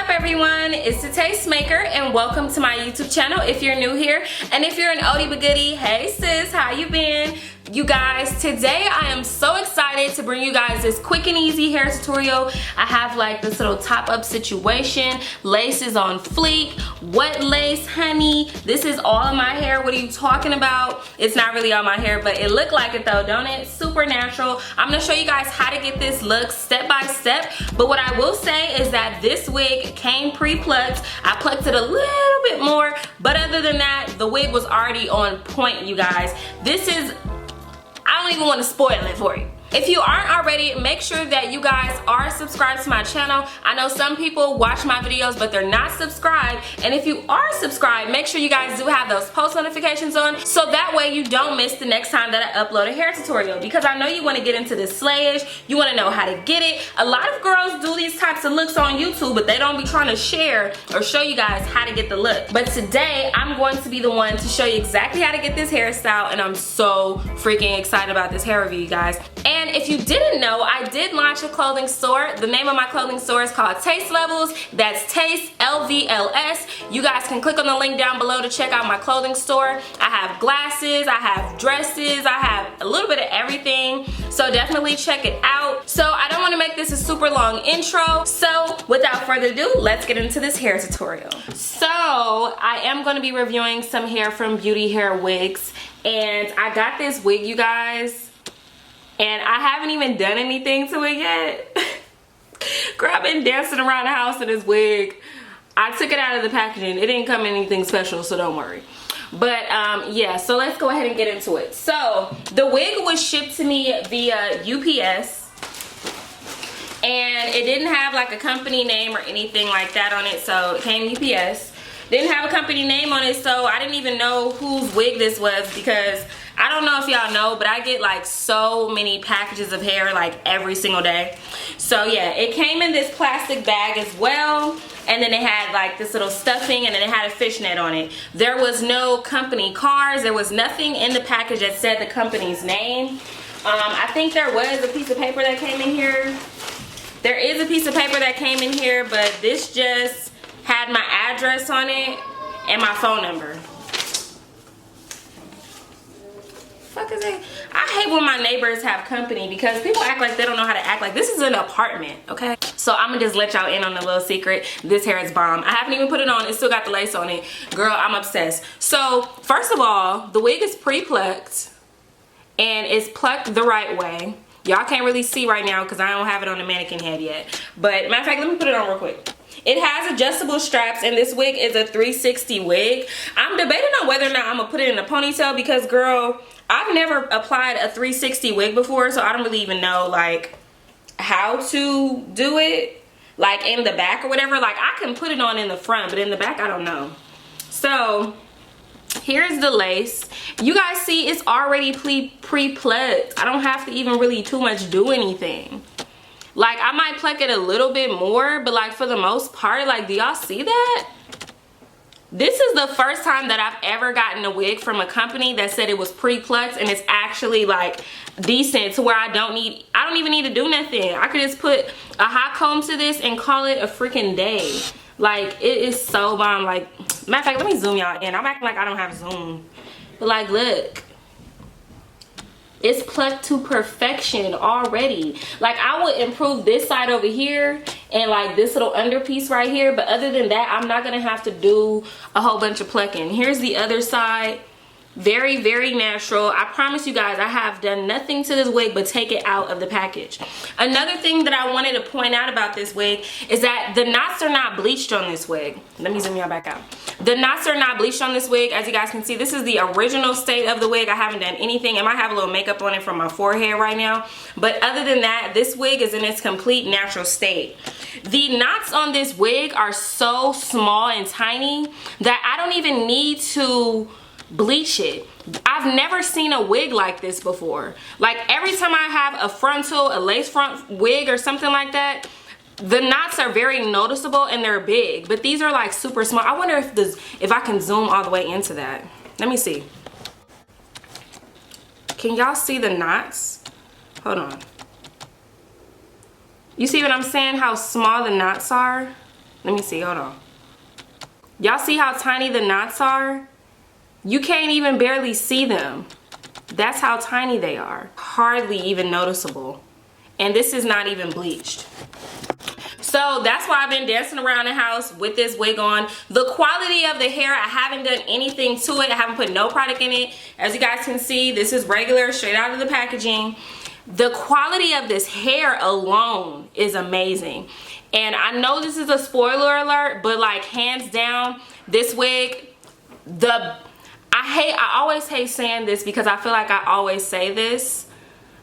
up everyone, it's the Tastemaker and welcome to my YouTube channel if you're new here. And if you're an oldie but goodie, hey sis, how you been? You guys, today I am so excited to bring you guys this quick and easy hair tutorial. I have like this little top up situation, lace is on fleek, wet lace, honey. This is all of my hair. What are you talking about? It's not really all my hair, but it looked like it though, don't it? Super natural. I'm gonna show you guys how to get this look step by step, but what I will say is that this wig came pre-plucked. I plucked it a little bit more, but other than that, the wig was already on point, you guys. This is, I don't even want to spoil it for you. If you aren't already, make sure that you guys are subscribed to my channel. I know some people watch my videos, but they're not subscribed. And if you are subscribed, make sure you guys do have those post notifications on, so that way you don't miss the next time that I upload a hair tutorial. Because I know you want to get into this slayish, you want to know how to get it. A lot of girls do these types of looks on YouTube, but they don't be trying to share or show you guys how to get the look. But today, I'm going to be the one to show you exactly how to get this hairstyle, and I'm so freaking excited about this hair review, you guys. And if you didn't know, I did launch a clothing store. The name of my clothing store is called TASTELVLS. That's TASTELVLS. You guys can click on the link down below to check out my clothing store. I have glasses, I have dresses, I have a little bit of everything. So definitely check it out. So I don't want to make this a super long intro. So without further ado, let's get into this hair tutorial. So I am going to be reviewing some hair from Beauty Hair Wigs. And I got this wig, you guys. And I haven't even done anything to it yet. Girl, I've been dancing around the house in this wig. I took it out of the packaging. It didn't come in anything special, so don't worry. But yeah, so let's go ahead and get into it. So the wig was shipped to me via UPS. And it didn't have like a company name or anything like that on it, so it came UPS. Didn't have a company name on it, so I didn't even know whose wig this was, because I don't know if y'all know, but I get like so many packages of hair like every single day. So yeah, it came in this plastic bag as well, and then it had like this little stuffing, and then it had a fishnet on it. There was no company cards, there was nothing in the package that said the company's name. I think there was a piece of paper that came in here. There is a piece of paper that came in here, but this just had my address on it and my phone number. Fuck is it? I hate when my neighbors have company, because people act like they don't know how to act. Like, this is an apartment, okay? So I'm gonna just let y'all in on a little secret. This hair is bomb. I haven't even put it on. It still got the lace on it. Girl, I'm obsessed. So first of all, the wig is pre-plucked, and it's plucked the right way. Y'all can't really see right now because I don't have it on the mannequin head yet. But matter of fact, let me put it on real quick. It has adjustable straps, and this wig is a 360 wig. I'm debating on whether or not I'm gonna put it in a ponytail, because girl, I've never applied a 360 wig before, so I don't really even know like how to do it, like in the back or whatever. Like, I can put it on in the front, but in the back I don't know. So here's the lace. You guys see it's already pre-plucked. I don't have to even really too much do anything. Like, I might pluck it a little bit more, but like for the most part, like, do y'all see that? This is the first time that I've ever gotten a wig from a company that said it was pre-plucked, and it's actually like decent to where I don't even need to do nothing. I could just put a hot comb to this and call it a freaking day. Like, it is so bomb. Like, matter of fact, let me zoom y'all in. I'm acting like I don't have zoom. But like, look. It's plucked to perfection already. Like, I would improve this side over here and like this little underpiece right here, but other than that, I'm not gonna have to do a whole bunch of plucking. Here's the other side. Very, very natural. I promise you guys, I have done nothing to this wig but take it out of the package. Another thing that I wanted to point out about this wig is that the knots are not bleached on this wig. Let me zoom y'all back out. The knots are not bleached on this wig. As you guys can see, this is the original state of the wig. I haven't done anything. It might have a little makeup on it from my forehead right now, but other than that, this wig is in its complete natural state. The knots on this wig are so small and tiny that I don't even need to bleach it. I've never seen a wig like this before. Like, every time I have a frontal, a lace front wig or something like that, the knots are very noticeable and they're big, but these are like super small. I wonder if I can zoom all the way into that. Let me see. Can y'all see the knots? Hold on. You see what I'm saying? How small the knots are? Let me see, hold on. Y'all see how tiny the knots are? You can't even barely see them. That's how tiny they are. Hardly even noticeable. And this is not even bleached. So that's why I've been dancing around the house with this wig on. The quality of the hair, I haven't done anything to it. I haven't put no product in it. As you guys can see, this is regular, straight out of the packaging. The quality of this hair alone is amazing. And I know this is a spoiler alert, but like hands down, this wig, I always hate saying this because I feel like I always say this,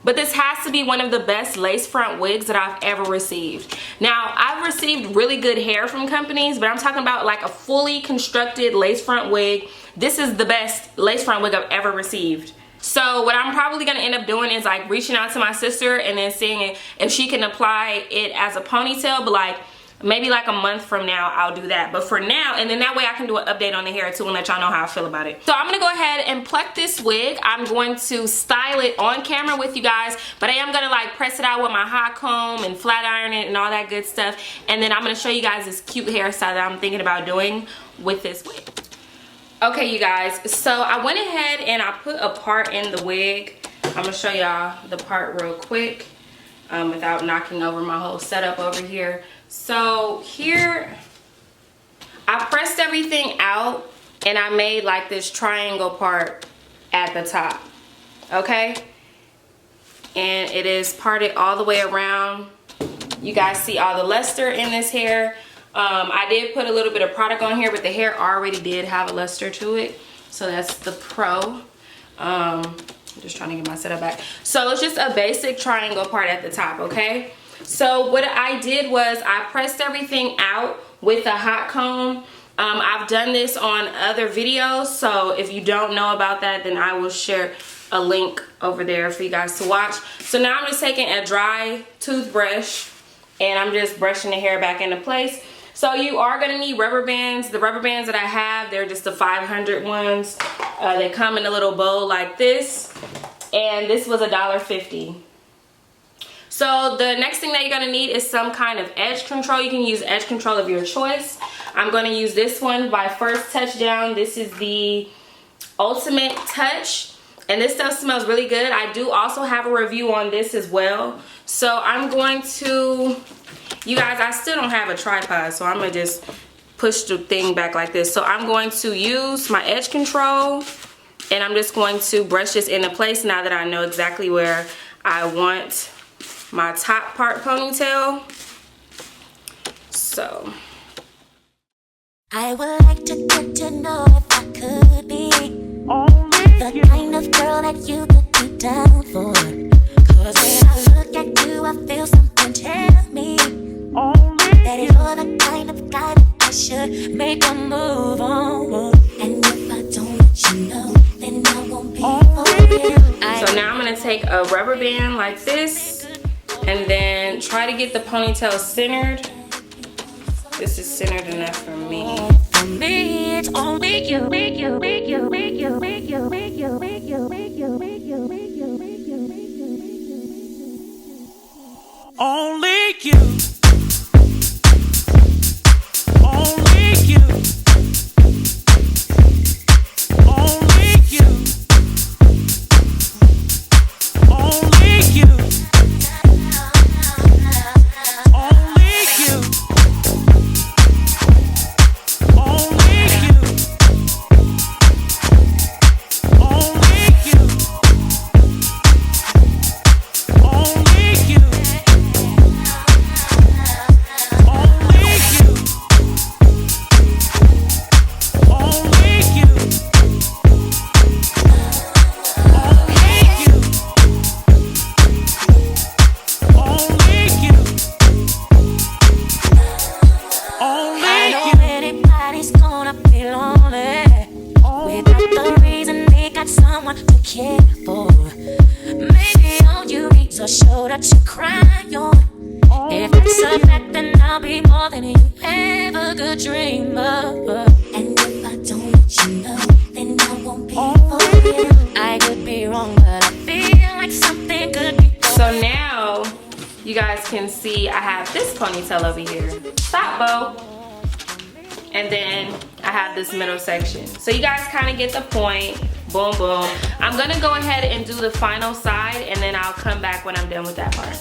but this has to be one of the best lace front wigs that I've ever received. Now, I've received really good hair from companies, but I'm talking about like a fully constructed lace front wig. This is the best lace front wig I've ever received. So what I'm probably gonna end up doing is like reaching out to my sister and then seeing if she can apply it as a ponytail, but like maybe like a month from now I'll do that. But for now, and then that way I can do an update on the hair too and let y'all know how I feel about it. So I'm gonna go ahead and pluck this wig. I'm going to style it on camera with you guys, but I am gonna like press it out with my hot comb and flat iron it and all that good stuff. And then I'm gonna show you guys this cute hairstyle that I'm thinking about doing with this wig. Okay, you guys, so I went ahead and I put a part in the wig. I'm gonna show y'all the part real quick without knocking over my whole setup over here. So here, I pressed everything out and I made like this triangle part at the top, okay? And it is parted all the way around. You guys see all the luster in this hair. I did put a little bit of product on here, but the hair already did have a luster to it. So that's the Pro. I'm just trying to get my setup back. So it's just a basic triangle part at the top, okay? So what I did was I pressed everything out with a hot comb. I've done this on other videos, so if you don't know about that, then I will share a link over there for you guys to watch. So now I'm just taking a dry toothbrush and I'm just brushing the hair back into place. So you are gonna need rubber bands. The rubber bands that I have, they're just the 500 ones. They come in a little bowl like this, and this was $1.50. So the next thing that you're gonna need is some kind of edge control. You can use edge control of your choice. I'm gonna use this one by First Touchdown. This is the Ultimate Touch, and this stuff smells really good. I do also have a review on this as well. So I'm going to, you guys, I still don't have a tripod, so I'm gonna just push the thing back like this. So I'm going to use my edge control and I'm just going to brush this into place now that I know exactly where I want my top part ponytail. So I would like to get to know if I could be the kind of girl that you could be down for. Cause when I look at you, I feel something tell me that you're the kind of guy that I should make a move on. And if I don't let you know, then I won't be for you. So now I'm gonna take a rubber band like this and then try to get the ponytail centered. This is centered enough for me. For me, it's only you. Only you. Only you. Only you. Only you. Only you. Only you. Only you. Only you. Someone to care for. Maybe all you need is a shoulder to cry on. If it's a fact, then I'll be more than you ever could dream of. And if I don't let you know, then I won't be for you. I could be wrong, but I feel like something could be. So now you guys can see I have this ponytail over here. Stop, Bo. and then I have this middle section. So you guys kind of get the point. Boom, boom. I'm gonna go ahead and do the final side, and then I'll come back when I'm done with that part.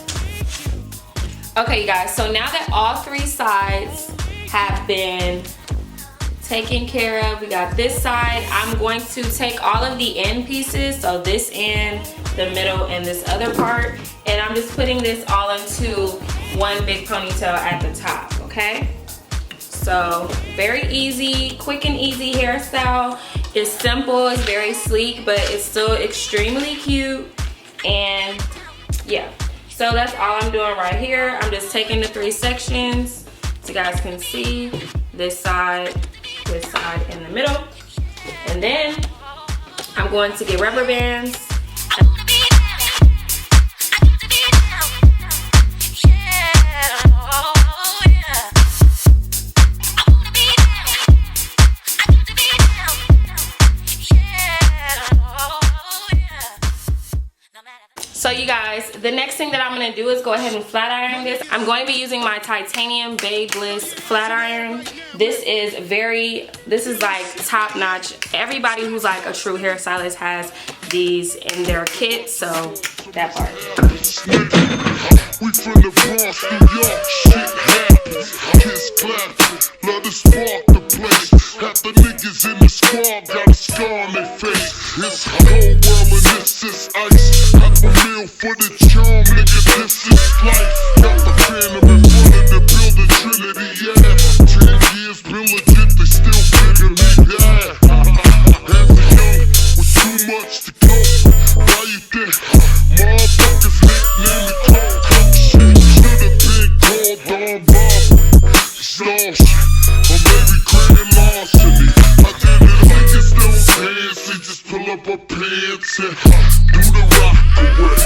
Okay, you guys, so now that all 3 sides have been taken care of, we got this side. I'm going to take all of the end pieces, so this end, the middle, and this other part, and I'm just putting this all into one big ponytail at the top, okay? So very easy, quick and easy hairstyle. It's simple, it's very sleek, but it's still extremely cute. And yeah, so that's all I'm doing right here. I'm just taking the 3 sections so you guys can see this side, in the middle. And then I'm going to get rubber bands. So you guys, the next thing that I'm gonna do is go ahead and flat iron this. I'm going to be using my titanium Babe Bliss flat iron. This is like top notch. Everybody who's like a true hairstylist has these in their kit, so that part. We from the Bronx, New York, shit happens. Kids clapping, let us spark the place. Half the niggas in the squad got a scar on their face. It's a whole world and this is ice. Half a meal for the charm, nigga, this is life. Got the Phantom in front of the building, Trinity, yeah. 10 years been legit, they still figure me, yeah. As a young with too much to cope, why you think motherfuckers nickname me coke? Should've been called on Bob. Star shit, or maybe credit lost to me. I did it like it's those hands, they just pull up her pants and do the rock away.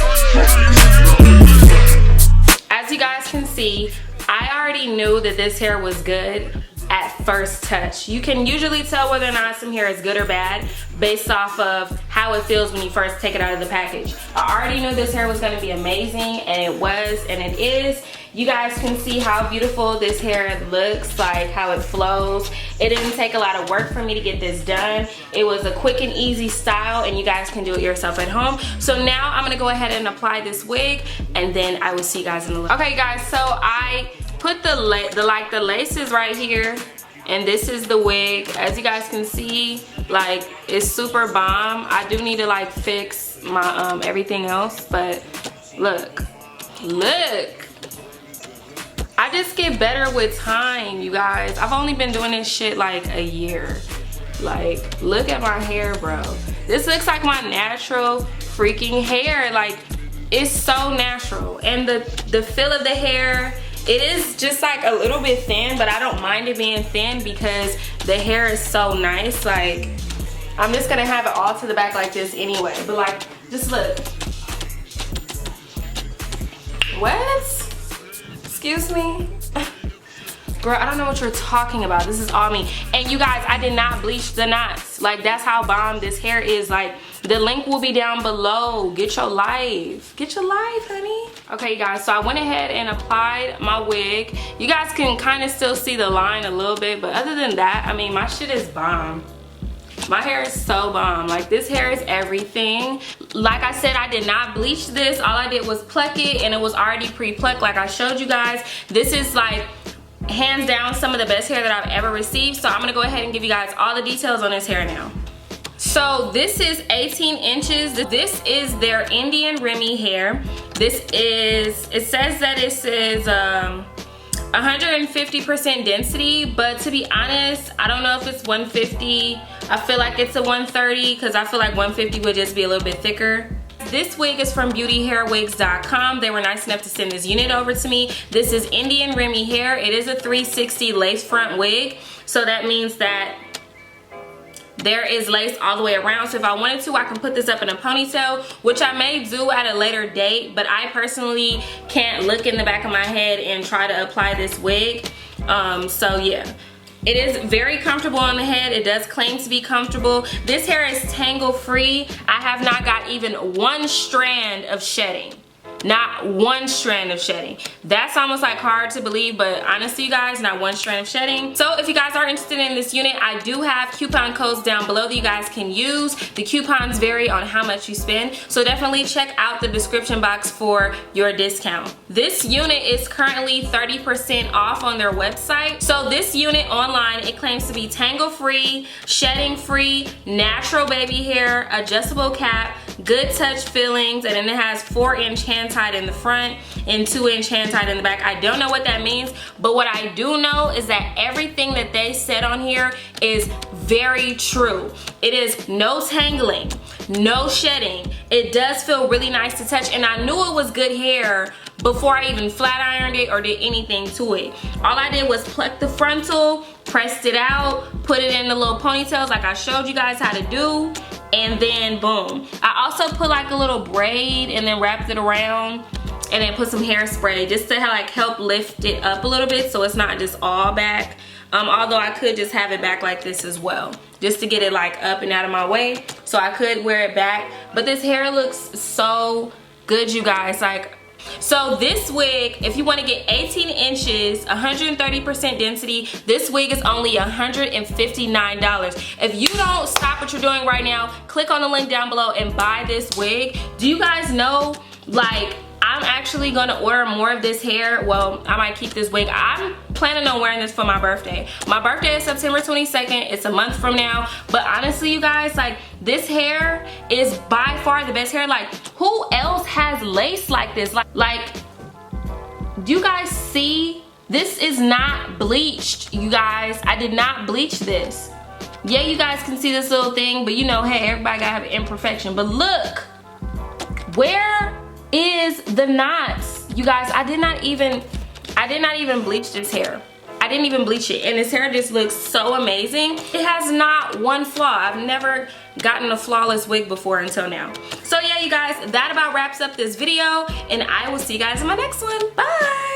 As you guys can see, I already knew that this hair was good at first touch. You can usually tell whether or not some hair is good or bad based off of how it feels when you first take it out of the package. I already knew this hair was going to be amazing, and it was, and it is. You guys can see how beautiful this hair looks, like how it flows. It didn't take a lot of work for me to get this done. It was a quick and easy style, and you guys can do it yourself at home. So now I'm gonna go ahead and apply this wig, and then I will see you guys in a little. Okay guys, so I put the laces right here, and this is the wig. As you guys can see, like, it's super bomb. I do need to like fix my everything else, but look. I just get better with time, you guys. I've only been doing this shit like a year. Like, look at my hair, bro. This looks like my natural freaking hair. Like, it's so natural. And the feel of the hair, it is just like a little bit thin, but I don't mind it being thin because the hair is so nice. Like, I'm just gonna have it all to the back like this anyway. But like, just look. What? Excuse me? Girl, I don't know what you're talking about. This is all me. And you guys, I did not bleach the knots. Like, that's how bomb this hair is. Like, the link will be down below. Get your life. Get your life, honey. Okay, you guys, so I went ahead and applied my wig. You guys can kind of still see the line a little bit, but other than that, I mean, my shit is bomb. My hair is so bomb. Like, this hair is everything. Like I said, I did not bleach this. All I did was pluck it, and it was already pre-plucked like I showed you guys. This is like hands down some of the best hair that I've ever received. So I'm gonna go ahead and give you guys all the details on this hair now. So this is 18 inches. This is their Indian Remy hair. This is, it says that this is 150% density, but to be honest, I don't know if it's 150. I feel like it's a 130 because I feel like 150 would just be a little bit thicker. This wig is from beautyhairwigs.com. They were nice enough to send this unit over to me. This is Indian Remy hair. It is a 360 lace front wig, so that means that there is lace all the way around. So if I wanted to, I can put this up in a ponytail, which I may do at a later date, but I personally can't look in the back of my head and try to apply this wig. So yeah, it is very comfortable on the head. It does claim to be comfortable. This hair is tangle free. I have not got even one strand of shedding. Not one strand of shedding. That's almost like hard to believe, but honestly, you guys, not one strand of shedding. So if you guys are interested in this unit, I do have coupon codes down below that you guys can use. The coupons vary on how much you spend, so definitely check out the description box for your discount. This unit is currently 30% off on their website. So this unit online, it claims to be tangle free, shedding free, natural baby hair, adjustable cap, good touch fillings, and then it has 4-inch hand tied in the front and 2-inch hand tied in the back. I don't know what that means, but what I do know is that everything that they said on here is very true. It is no tangling, no shedding. It does feel really nice to touch, and I knew it was good hair before I even flat ironed it or did anything to it. All I did was pluck the frontal, pressed it out, put it in the little ponytails like I showed you guys how to do, and then boom. I also put like a little braid and then wrapped it around and then put some hairspray just to like help lift it up a little bit so it's not just all back. Although I could just have it back like this as well, just to get it like up and out of my way, so I could wear it back. But this hair looks so good, you guys. Like, so this wig, if you want to get 18 inches, 130% density, this wig is only $159. If you don't stop what you're doing right now, click on the link down below and buy this wig. Do you guys know, like, I'm actually gonna order more of this hair. Well, I might keep this wig. I'm planning on wearing this for my birthday. My birthday is September 22nd. It's a month from now. But honestly, you guys, like, this hair is by far the best hair. Like, who else has lace like this? Like, do you guys see? This is not bleached, you guys. I did not bleach this. Yeah, you guys can see this little thing, but you know, hey, everybody gotta have an imperfection. But look, where is the knots? You guys, I did not even bleach this hair. I didn't even bleach it, and this hair just looks so amazing. It has not one flaw. I've never gotten a flawless wig before until now. So yeah, you guys, that about wraps up this video, and I will see you guys in my next one. Bye.